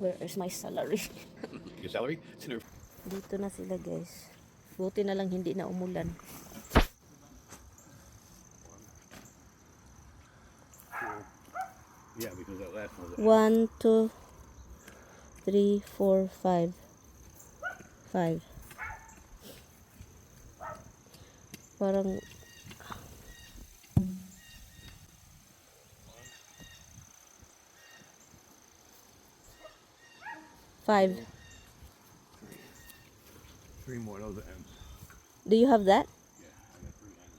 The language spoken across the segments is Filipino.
Where is my salary? Your salary? It's in her. Dito na sila guys. Buti na lang hindi na umulan. Yeah, because that last one was 1, 2, 3, 4, 5. 5. Parang five. three more. Those are M's. Do you have that? Yeah, I got three M's.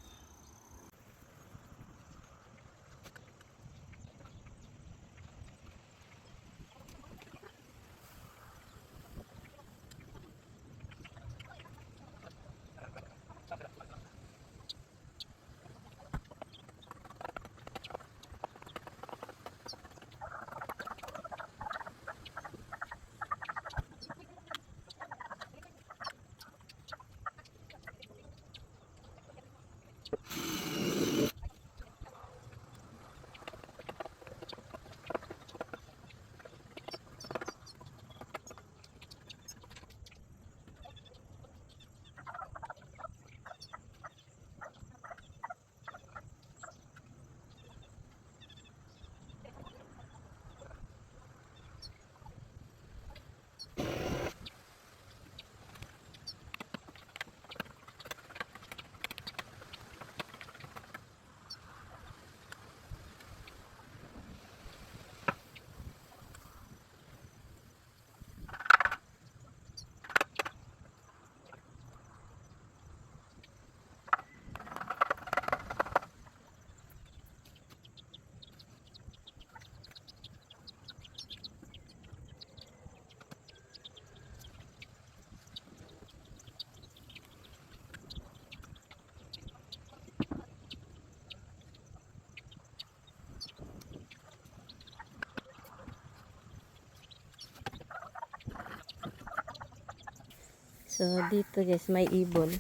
So dito guys, may ibon.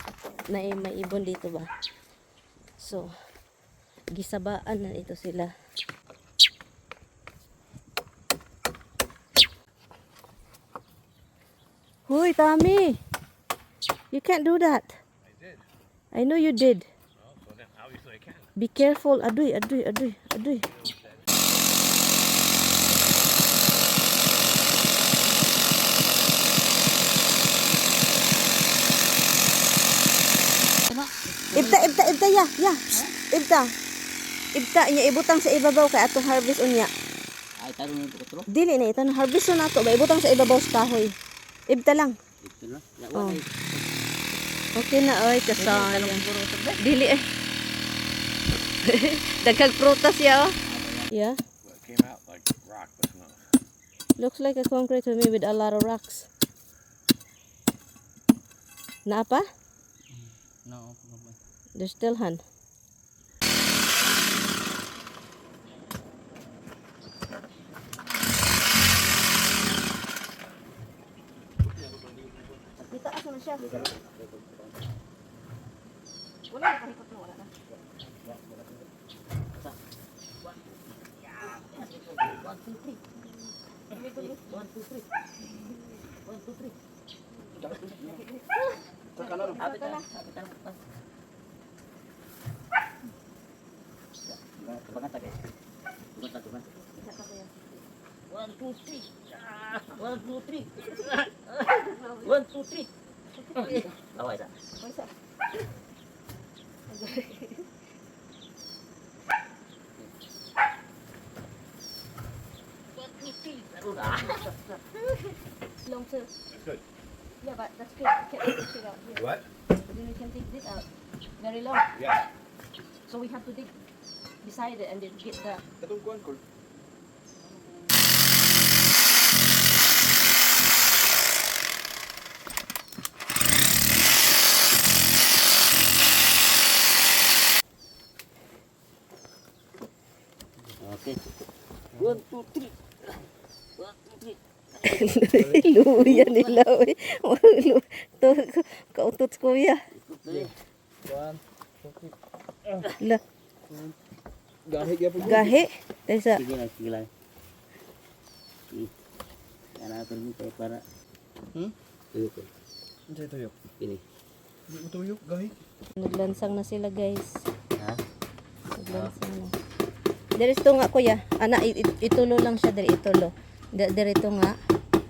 May ibon dito ba? So gisabaan na ito sila. Huy, Tommy! You can't do that. I did. I know you did. Well, so then obviously I can. Be careful. Aduy, aduy, aduy, aduy. Ibta, ya, ya. Ibta, niya ibutang sa ibabaw kay atong harvest unya. Ay, tarong mo ko. Dili na ito, harvest na nato, ba ibutang sa ibabaw sa kahoy. Ibta lang. Ito na. Oh. Okay na, oy, kasayang. Dili eh. Daghang prutas ya, oh. Yeah. Well, it came out like rock, but no. Looks like a concrete to me with a lot of rocks. Na pa? No. There's still han. Kita asa na siya. Wala na kahit na wala na. One, two, three. One, two, three. One, two, three. One, two, three. One, two, three. One, two, three. Away sa. Isa. One, two, three. Long sir. That's good. Yeah, but that's good. You can't push it out here. What? Then we can take this out. Very long. Yeah. So we have to dig beside it and then get the... Katong kuan ko. Okay. One, two, three. One, two, three. Luya nila, oy. To, kautot kuya. One, two, three. La, Gahi gyapon. gahi. Dahil sa... Sige lang, sige lang. Kaya natin tayo para... Tuyok ko. Ano sa'yo tuyok? Pini. Hindi mo tuyok, gahi. Naglansang na sila guys. Ha? Naglansang na. Dito nga kuya. Ana, itulo lang siya diri, itulo. Dito nga.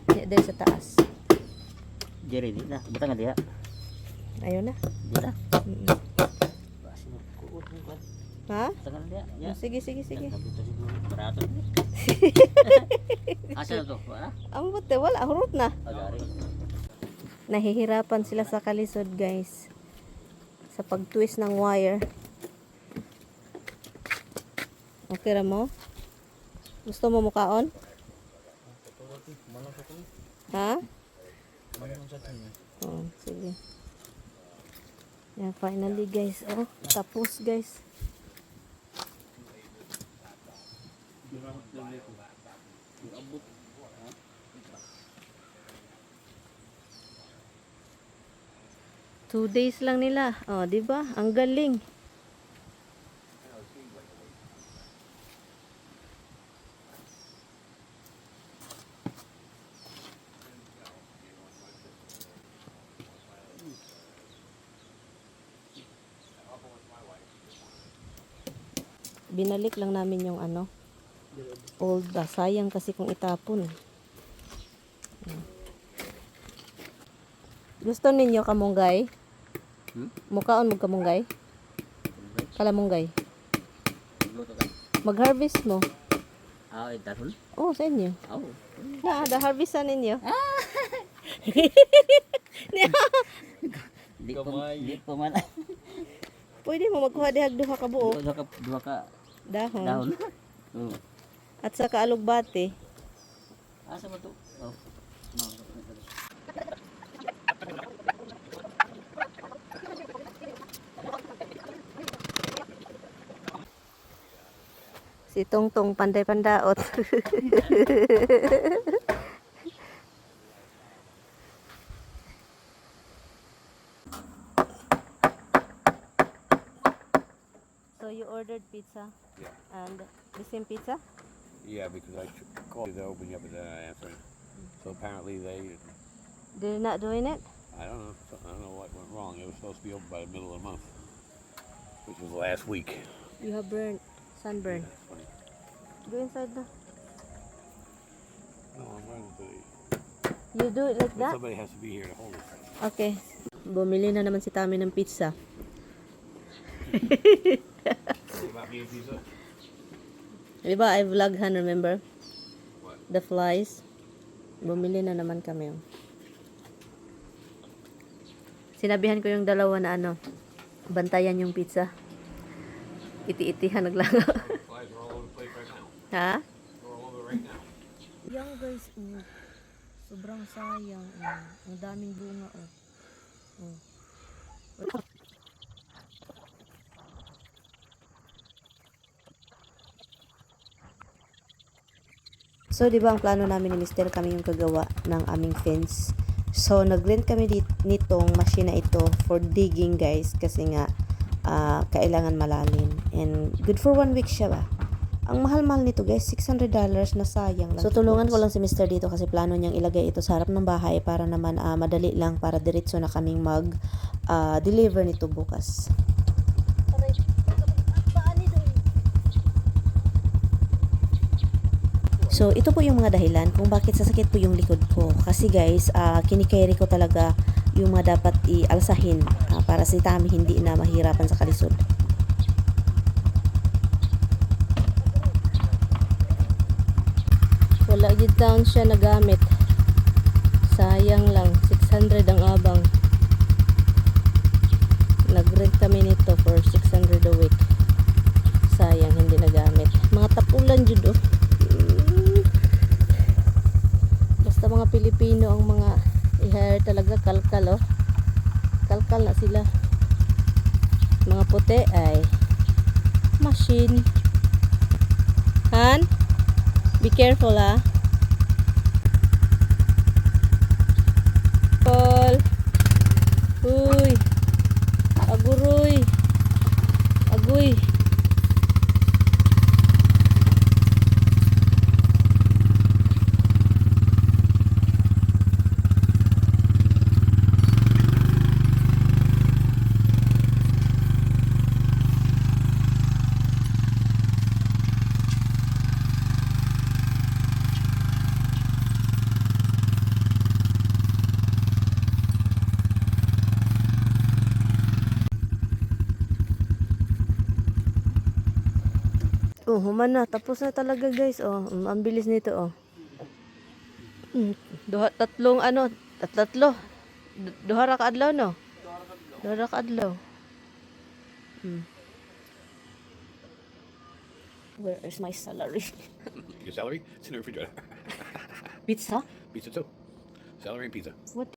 Diri sa taas. Jerry, di na. Bata nga diha. Ayun na. Di na. Basi mo. Kuot mo ba? Ha? Bata nga diha. Ya. Sige, sige, sige. Nabuto siguro. Barato. Asa na to? Wala? Ang bote, wala. Hurot na. Agari. Nahihirapan sila sa kalisod guys. Sa pag-twist ng wire. Okay ra mo? Gusto mo mukaon? Ha? Oh, sige. Yeah, finally guys. Oh, tapos guys. Two days lang nila. Oh, di ba? Ang galing. Binalik lang namin yung ano, old. Sayang kasi kung itapon. Gusto ninyo kamunggay? Mukaon mo kamunggay? Kalamunggay. Luto ka. Mag-harvest mo. Ah, itarol? Oh, sa inyo. Oh. Da-harvestan ninyo. Di ko man. Pwede mo magkuha dihag duha ka buo. Dua ka Dahon. dahon. Oh. At sa kaalugbate. Asa mo to? Oh. Si Tongtong panday pandaot. So you ordered pizza? Yeah. And the same pizza? Yeah, because I called to open you up and they're not answering. So apparently They're not doing it? I don't know what went wrong. It was supposed to be open by the middle of the month, which was last week. You have sunburn. That's funny. Go inside na. No, I'm running today. You do it like But that? somebody has to be here to hold it. Okay. Bumili na naman si Tami ng pizza. About me and pizza? Diba I vloghan, remember? What? The flies. Bumili na naman kami. Sinabihan ko yung dalawa na ano, bantayan yung pizza. Iti-itihan naglaro. Flies are all over the place right now. Ha? They're all over right now. Yan guys, sobrang sayang. Ang daming bunga. So, di ba ang plano namin ni Mr. kami yung kagawa ng aming fence. So, nag-rent kami nitong machine na ito for digging guys. Kasi nga, kailangan malalim. And good for 1 week siya ba? Ang mahal-mahal nito guys, $600 na sayang lang. So, tulungan ko lang si Mr. dito kasi plano niyang ilagay ito sa harap ng bahay para naman madali lang para diretso na kaming mag-deliver nito bukas. So, ito po yung mga dahilan kung bakit sasakit po yung likod ko. Kasi guys, kinikerry ko talaga yung mga dapat ialsahin para si Tami hindi na mahirapan sa kalisod. Wala gid taon siya nagamit. Sayang lang, 600 ang abang. Nag-rent kami nito for 600 a week. Sayang, hindi nagamit. Mga tapulan jud oh. Basta mga Pilipino ang mga i-hire talaga, kalkal oh. Kalkal na sila. Mga puti ay machine. Han? Be careful ah. Paul. Uy. Aguroy. Agoy. Oh, human na. Tapos na talaga guys. Oh, ang bilis nito oh. Tatlong ano, tatlo. Duha ra ka adlaw no? Duha ra ka adlaw. Where is my salary? Your salary? It's in the refrigerator. Pizza? Pizza too. Celery and pizza. What